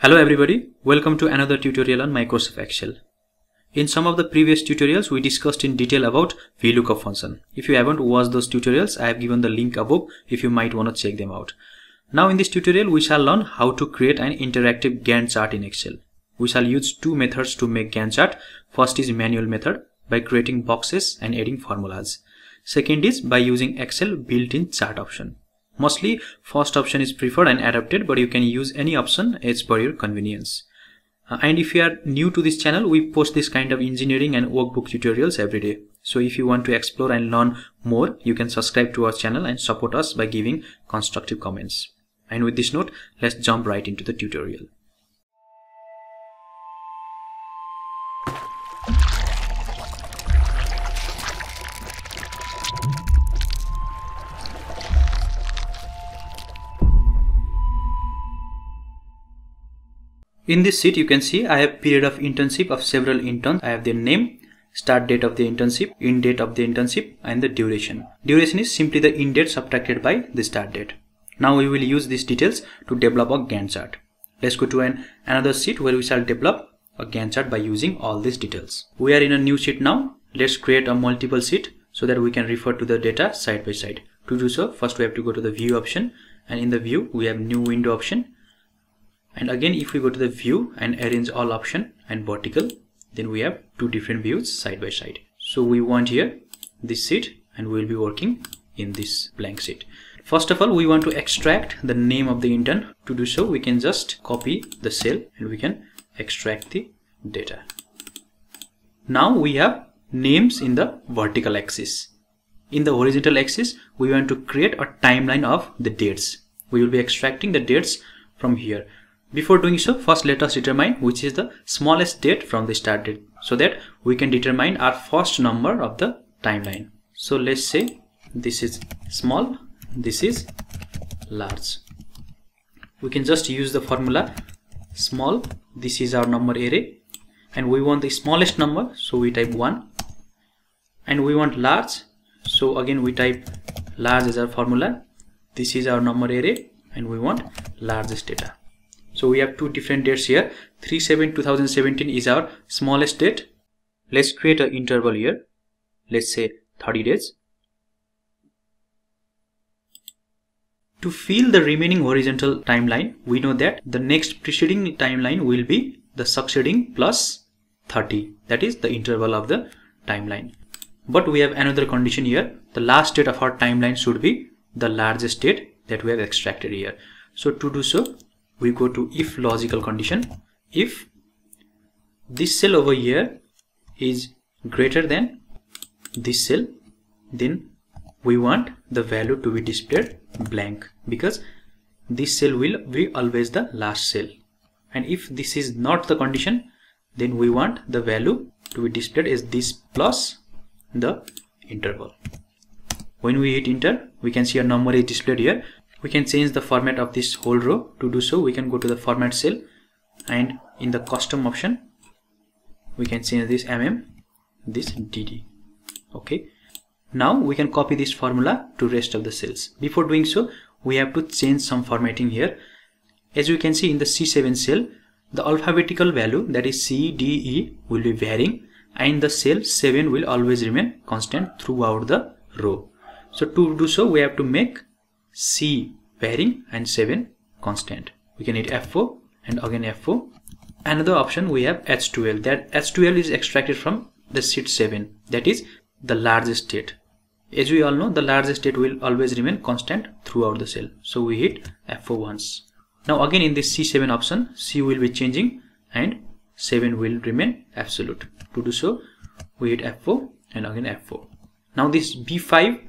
Hello everybody, welcome to another tutorial on Microsoft Excel. In some of the previous tutorials we discussed in detail about VLOOKUP function. If you haven't watched those tutorials, I have given the link above if you might want to check them out. Now in this tutorial we shall learn how to create an interactive Gantt chart in Excel. We shall use two methods to make Gantt chart. First is manual method by creating boxes and adding formulas. Second is by using Excel built-in chart option. Mostly first option is preferred and adapted, but you can use any option as per your convenience. And if you are new to this channel, we post this kind of engineering and workbook tutorials every day. So if you want to explore and learn more, you can subscribe to our channel and support us by giving constructive comments. And with this note, let's jump right into the tutorial. In this sheet you can see I have period of internship of several interns. I have their name, start date of the internship, end date of the internship, and the duration. Duration is simply the end date subtracted by the start date. Now we will use these details to develop a Gantt chart. Let's go to another sheet where we shall develop a Gantt chart by using all these details. We are in a new sheet now. Let's create a multiple sheet so that we can refer to the data side by side. To do so, first we have to go to the view option, and in the view we have new window option. And again, if we go to the view and arrange all option and vertical, then we have two different views side by side. So we want here this sheet, and we will be working in this blank sheet. First of all, we want to extract the name of the intern. To do so, we can just copy the cell and we can extract the data. Now we have names in the vertical axis. In the horizontal axis, we want to create a timeline of the dates. We will be extracting the dates from here. Before doing so, first let us determine which is the smallest date from the start date, so that we can determine our first number of the timeline. So let's say this is small, this is large. We can just use the formula small, this is our number array, and we want the smallest number, so we type 1, and we want large, so again we type large as our formula. This is our number array and we want largest data. So we have two different dates here. 3/7/2017 is our smallest date. Let's create an interval here. Let's say 30 days. To fill the remaining horizontal timeline, we know that the next preceding timeline will be the succeeding plus 30. That is the interval of the timeline. But we have another condition here. The last date of our timeline should be the largest date that we have extracted here. So to do so, we go to if logical condition. If this cell over here is greater than this cell, then we want the value to be displayed blank, because this cell will be always the last cell. And if this is not the condition, then we want the value to be displayed as this plus the interval. When we hit enter, we can see a number is displayed here. We can change the format of this whole row. To do so, we can go to the format cell, and in the custom option we can change this this dd. Okay, now we can copy this formula to rest of the cells. Before doing so, we have to change some formatting here. As you can see in the C7 cell, the alphabetical value, that is C, D, E, will be varying, and the cell 7 will always remain constant throughout the row. So to do so, we have to make C varying and 7 constant. We can hit F4 and again F4. Another option, we have H12. That H12 is extracted from the sheet 7. That is the largest date. As we all know, the largest date will always remain constant throughout the cell. So we hit F4 once. Now again in this C7 option, C will be changing and 7 will remain absolute. To do so, we hit F4 and again F4. Now this B5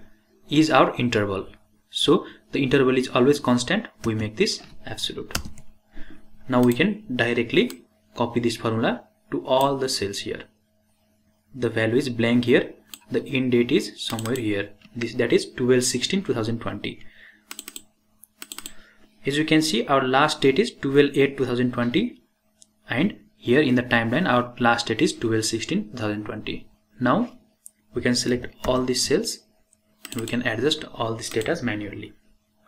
is our interval. So the interval is always constant. We make this absolute. Now we can directly copy this formula to all the cells here. The value is blank here. The end date is somewhere here. That is 12/16/2020. As you can see, our last date is 12/8/2020, and here in the timeline our last date is 12/16/2020. Now we can select all these cells and we can adjust all these data manually.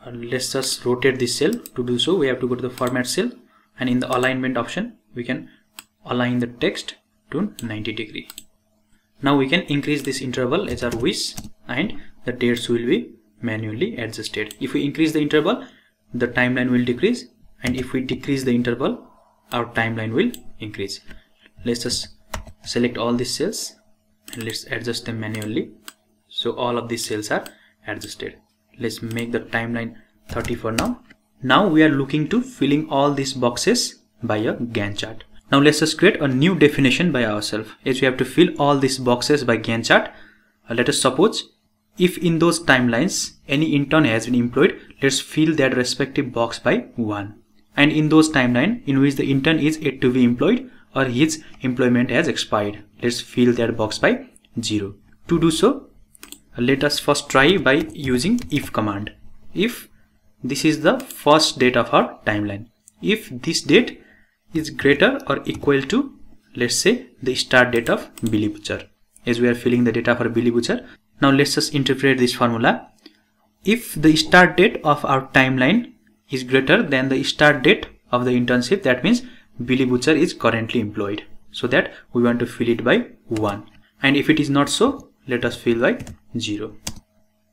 Let's just rotate this cell. To do so, we have to go to the format cell and in the alignment option we can align the text to 90 degree. Now we can increase this interval as our wish, and the dates will be manually adjusted. If we increase the interval, the timeline will decrease, and if we decrease the interval, our timeline will increase. Let's just select all these cells and let's adjust them manually. So all of these cells are adjusted. Let's make the timeline 30 for now. Now we are looking to filling all these boxes by a Gantt chart. Now let's just create a new definition by ourselves, as we have to fill all these boxes by Gantt chart. Let us suppose if in those timelines any intern has been employed, let's fill that respective box by 1. And in those timeline in which the intern is yet to be employed or his employment has expired, let's fill that box by 0. To do so, let us first try by using if command. If this is the first date of our timeline, if this date is greater or equal to, let's say, the start date of Billy Butcher, as we are filling the data for Billy Butcher. Now let's just interpret this formula. If the start date of our timeline is greater than the start date of the internship, that means Billy Butcher is currently employed, so that we want to fill it by 1. And if it is not so, let us fill by 0.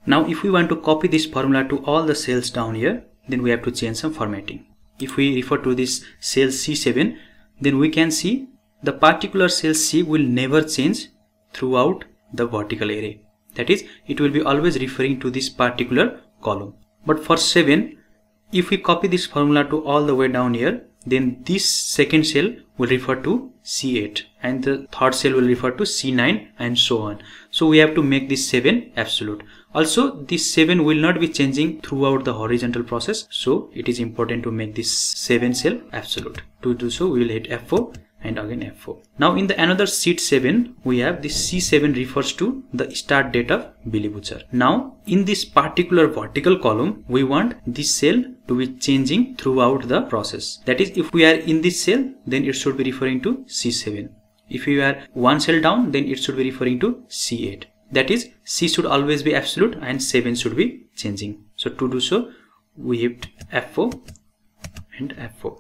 Now if we want to copy this formula to all the cells down here, then we have to change some formatting. If we refer to this cell C7, then we can see the particular cell C will never change throughout the vertical array. That is, it will be always referring to this particular column. But for 7, if we copy this formula to all the way down here, then this second cell will refer to C8 and the third cell will refer to C9 and so on. So we have to make this 7 absolute. Also, this 7 will not be changing throughout the horizontal process, so it is important to make this 7 cell absolute. To do so, we will hit F4 and again F4. Now in the another sheet 7, we have this C7 refers to the start date of Billy Butcher. Now in this particular vertical column, we want this cell to be changing throughout the process. That is, if we are in this cell, then it should be referring to C7. If we are one cell down, then it should be referring to C8. That is, C should always be absolute and 7 should be changing. So to do so, we hit F4 and F4.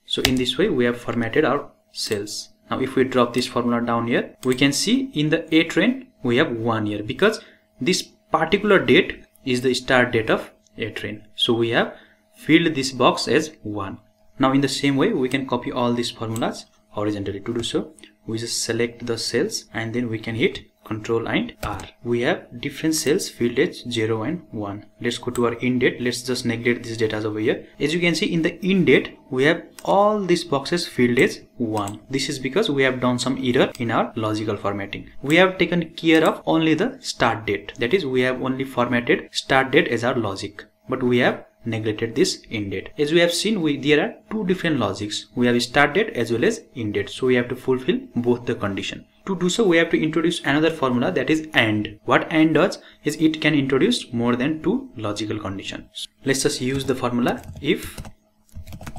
So in this way, we have formatted our cells. Now if we drop this formula down here, we can see in the A train we have 1 year, because this particular date is the start date of A train. So we have filled this box as 1. Now in the same way, we can copy all these formulas horizontally. To do so, we just select the cells and then we can hit Ctrl and R. We have different cells filled as 0 and 1. Let's go to our end date. Let's just neglect these data over here. As you can see, in the end date, we have all these boxes filled as 1. This is because we have done some error in our logical formatting. We have taken care of only the start date. That is, we have only formatted start date as our logic, but we have neglected this end date. As we have seen, there are two different logics. We have start date as well as end date. So we have to fulfill both the condition. To do so, we have to introduce another formula, that is AND. What AND does is it can introduce more than two logical conditions. Let's just use the formula if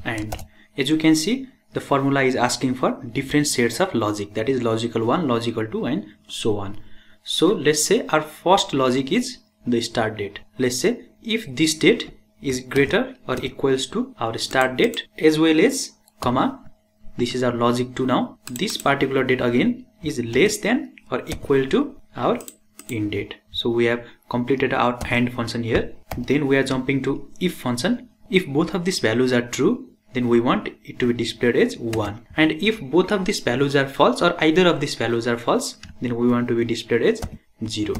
AND. As you can see, the formula is asking for different sets of logic, that is logical 1, logical 2 and so on. So let's say our first logic is the start date. Let's say if this date is greater or equals to our start date as well as comma, this is our logic 2 now. This particular date again is less than or equal to our end date. So we have completed our AND function here. Then we are jumping to if function. If both of these values are true, then we want it to be displayed as 1. And if both of these values are false or either of these values are false, then we want to be displayed as 0.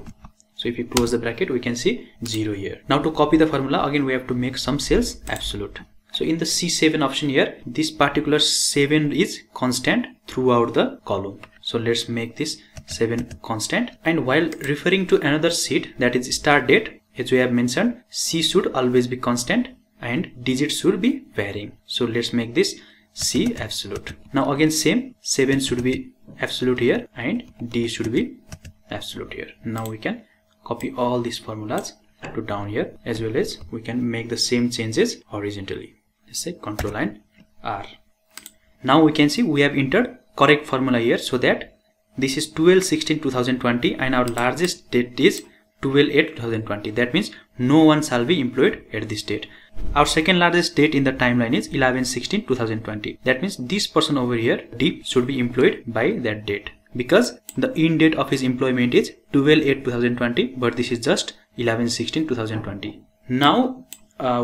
So if you close the bracket, we can see 0 here. Now to copy the formula, again we have to make some cells absolute. So in the C7 option here, this particular 7 is constant throughout the column. So let's make this 7 constant. And while referring to another sheet, that is start date, as we have mentioned, C should always be constant and digits should be varying. So let's make this C absolute. Now again same, 7 should be absolute here and D should be absolute here. Now we can copy all these formulas to down here, as well as we can make the same changes horizontally. Let's say Ctrl and R. Now we can see we have entered correct formula here, so that this is 12/16/2020 and our largest date is 12/8/2020. That means no one shall be employed at this date. Our second largest date in the timeline is 11/16/2020. That means this person over here, Deep, should be employed by that date, because the end date of his employment is 12/8/2020, but this is just 11/16/2020. Now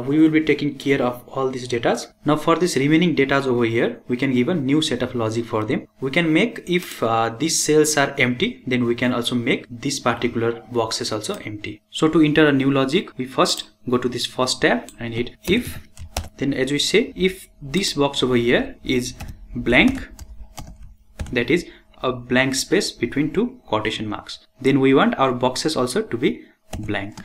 we will be taking care of all these data. Now for this remaining data over here, we can give a new set of logic for them. We can make, if these cells are empty, then we can also make these particular boxes also empty. So to enter a new logic, we first go to this first tab and hit if. Then as we say, if this box over here is blank, that is a blank space between two quotation marks, then we want our boxes also to be blank,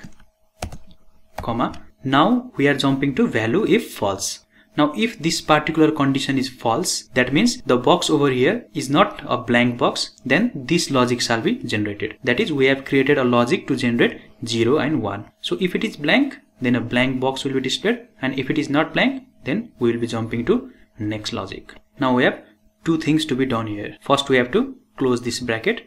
comma. Now we are jumping to value if false. Now if this particular condition is false, that means the box over here is not a blank box, then this logic shall be generated. That is, we have created a logic to generate 0 and 1. So if it is blank, then a blank box will be displayed, and if it is not blank, then we will be jumping to next logic. Now we have two things to be done here. First we have to close this bracket,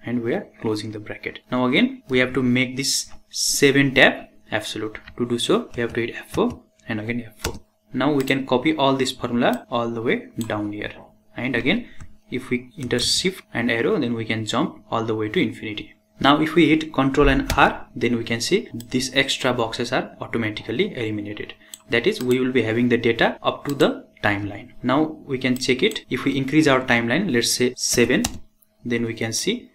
and we are closing the bracket. Now again we have to make this 7 tab absolute. To do so, we have to hit F4 and again F4. Now we can copy all this formula all the way down here, and again if we enter shift and arrow, then we can jump all the way to infinity. Now if we hit Ctrl and R, then we can see these extra boxes are automatically eliminated. That is, we will be having the data up to the timeline. Now we can check it. If we increase our timeline, let's say 7, then we can see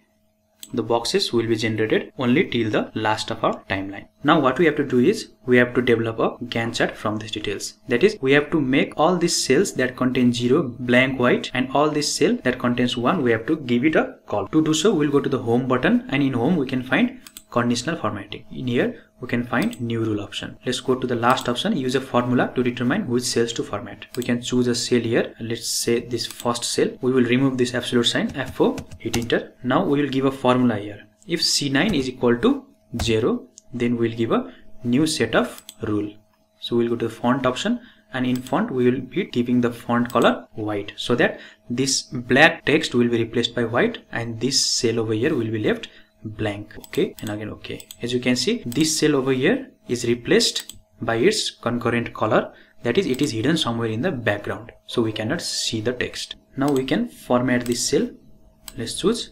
the boxes will be generated only till the last of our timeline. Now what we have to do is, we have to develop a Gantt chart from these details. That is, we have to make all these cells that contain 0 blank white, and all this cell that contains 1, we have to give it a call. To do so, we'll go to the home button, and in home we can find conditional formatting. In here we can find new rule option. Let's go to the last option, use a formula to determine which cells to format. We can choose a cell here. Let's say this first cell. We will remove this absolute sign, F4, hit enter. Now we will give a formula here. If C9 is equal to 0, then we'll give a new set of rule. So we'll go to the font option, and in font we will be giving the font color white, so that this black text will be replaced by white, and this cell over here will be left blank. Okay, and again okay. As you can see, this cell over here is replaced by its concurrent color, that is, it is hidden somewhere in the background, so we cannot see the text. Now we can format this cell. Let's choose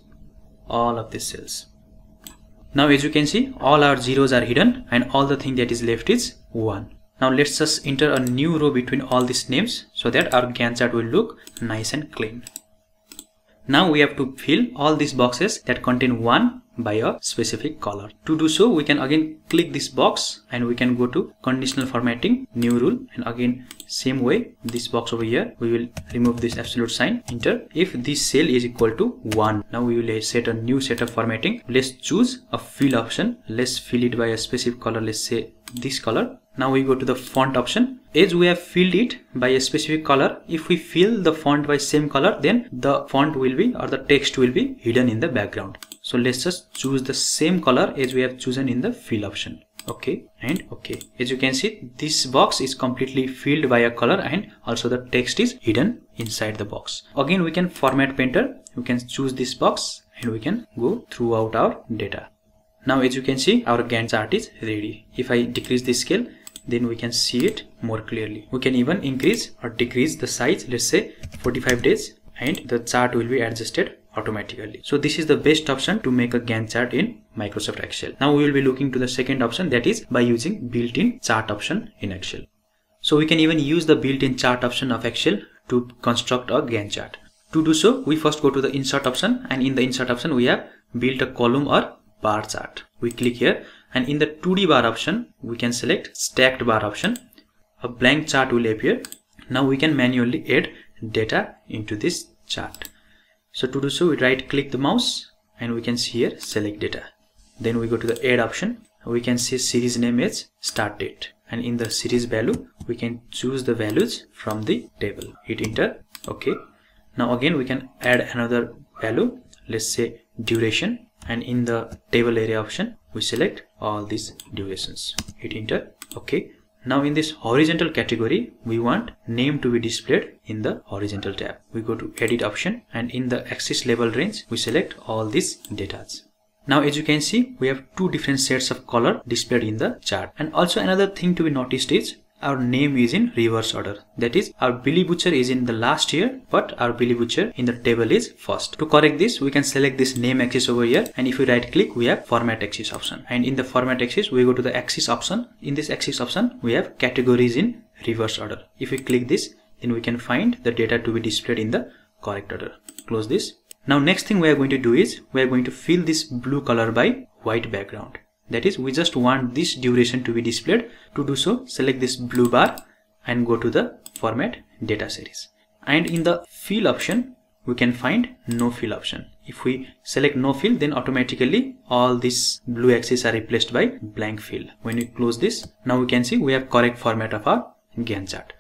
all of these cells. Now as you can see, all our zeros are hidden, and all the thing that is left is 1. Now let's just enter a new row between all these names, so that our Gantt chart will look nice and clean. Now we have to fill all these boxes that contain 1 by a specific color. To do so, we can again click this box, and we can go to conditional formatting, new rule, and again same way, this box over here, we will remove this absolute sign, enter. If this cell is equal to 1, now we will set a new set of formatting. Let's choose a fill option. Let's fill it by a specific color, let's say this color. Now we go to the font option. As we have filled it by a specific color, if we fill the font by same color, then the font will be, or the text will be hidden in the background. So let's just choose the same color as we have chosen in the fill option. Okay and okay. As you can see, this box is completely filled by a color, and also the text is hidden inside the box. Again we can format painter. We can choose this box, and we can go throughout our data. Now as you can see, our Gantt chart is ready. If I decrease the scale, then we can see it more clearly. We can even increase or decrease the size, let's say 45 days, and the chart will be adjusted automatically. So this is the best option to make a Gantt chart in Microsoft Excel. Now we will be looking to the second option, that is by using built-in chart option in Excel. So we can even use the built-in chart option of Excel to construct a Gantt chart. To do so, we first go to the insert option, and in the insert option we have built a column or bar chart. We click here, and in the 2D bar option we can select stacked bar option. A blank chart will appear. Now we can manually add data into this chart. So to do so, we right click the mouse, and we can see here select data. Then we go to the add option. We can see series name as start date, and in the series value we can choose the values from the table. Hit enter. Okay. Now again we can add another value, let's say duration, and in the table area option we select all these durations. Hit enter. Okay. Now in this horizontal category, we want name to be displayed in the horizontal tab. We go to edit option, and in the axis level range we select all these data. Now as you can see, we have two different sets of color displayed in the chart. And also another thing to be noticed is, our name is in reverse order. That is, our Billy Butcher is in the last year, but our Billy Butcher in the table is first. To correct this, we can select this name axis over here, and if we right click, we have format axis option. And in the format axis, we go to the axis option. In this axis option, we have categories in reverse order. If we click this, then we can find the data to be displayed in the correct order. Close this. Now next thing we are going to do is, we are going to fill this blue color by white background. That is, we just want this duration to be displayed. To do so, select this blue bar and go to the format data series. And in the fill option, we can find no fill option. If we select no fill, then automatically all these blue axes are replaced by blank fill. When we close this, now we can see we have correct format of our Gantt chart.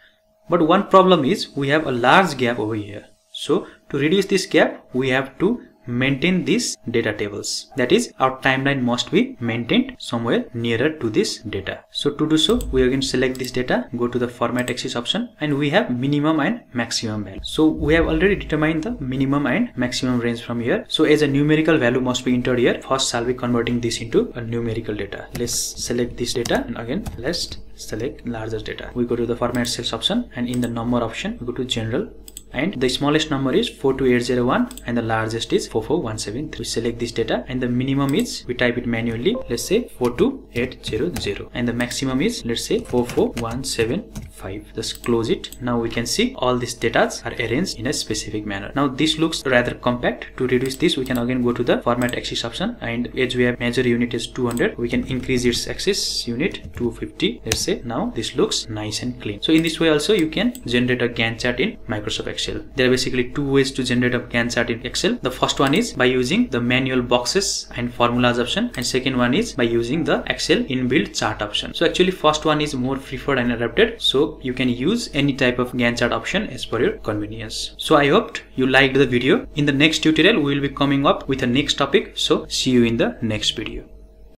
But one problem is we have a large gap over here. So to reduce this gap, we have to maintain these data tables. That is, our timeline must be maintained somewhere nearer to this data. So to do so, we are going to select this data, go to the format axis option, and we have minimum and maximum value. So we have already determined the minimum and maximum range from here. So as a numerical value must be entered here, first I'll be converting this into a numerical data. Let's select this data, and again let's select largest data. We go to the format cells option, and in the number option, we go to general. And the smallest number is 42801 and the largest is 44173. We select this data, and the minimum is, we type it manually, let's say 42800, and the maximum is, let's say 44175. Just close it. Now we can see all these data are arranged in a specific manner. Now this looks rather compact. To reduce this, we can again go to the format axis option, and as we have measure unit is 200, we can increase its axis unit 250. Let's say now this looks nice and clean. So in this way also you can generate a Gantt chart in Microsoft Excel. There are basically two ways to generate a Gantt chart in Excel. The first one is by using the manual boxes and formulas option, and second one is by using the Excel inbuilt chart option. So actually first one is more preferred and adapted, so you can use any type of Gantt chart option as per your convenience. So I hope you liked the video. In the next tutorial we will be coming up with a next topic, so see you in the next video.